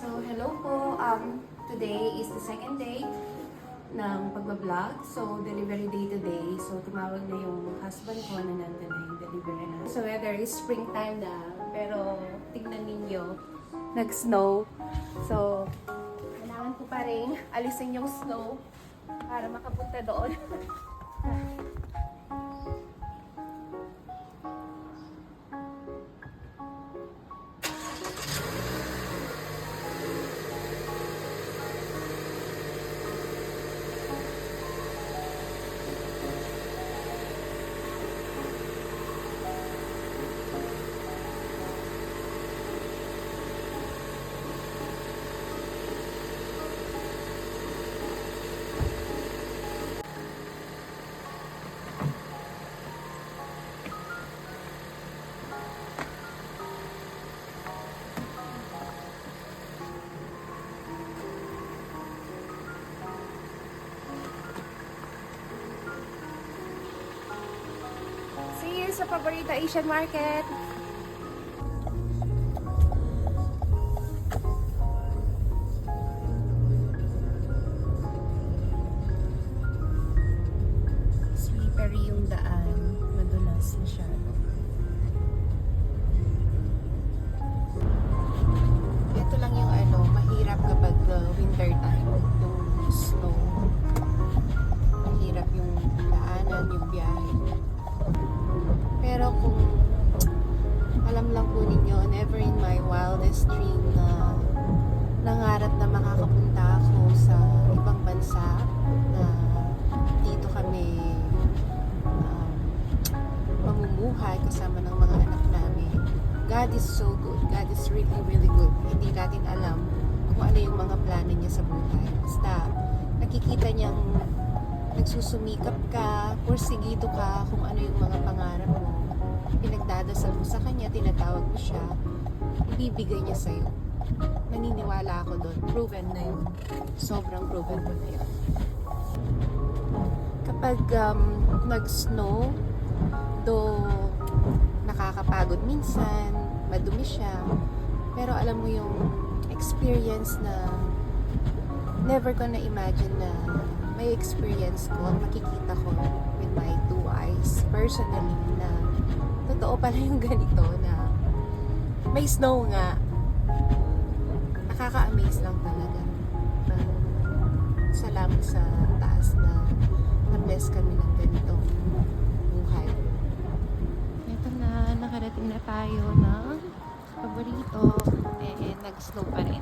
So, hello po. Today is the second day ng pagbablog. So, delivery day today. So, tumawag na yung husband ko na nandun na yung delivery na. So, weather is springtime na. Pero, tignan ninyo, nag-snow. So, kailangan ko pa rin alisin yung snow para makapunta doon. See you sa paborito Asian Market. Slippery yung daan. Madulas masyado. Ito lang yung mahirap kapag winter time. Yung snow. Mahirap yung daanan, yung biyahe. Pero kung alam lang po ninyo, never in my wildest dream na nangarap na makakapunta ako sa ibang bansa na dito kami mamumuhay kasama ng mga anak namin. God is so good. God is really, really good. Hindi natin alam kung ano yung mga plano niya sa buhay. Basta nakikita niyang nagsusumikap ka, porsigido ka kung ano yung mga pangarap mo. Pinagdadasal mo sa kanya, tinatawag mo siya, ibibigay niya sa'yo. Naniniwala ako doon. Proven na yun. Sobrang proven ko na yun. Kapag nag-snow, do nakakapagod minsan, madumi siya, pero alam mo yung experience na never ko na imagine na may experience ko, makikita ko with my two eyes personally na totoo pala yung ganito na may snow nga. Nakaka-amaze lang talaga. Salamat sa taas na na-bless kami ng ganitong buhay. Ito na, nakarating na tayo ng paborito. Nag-snow pa rin.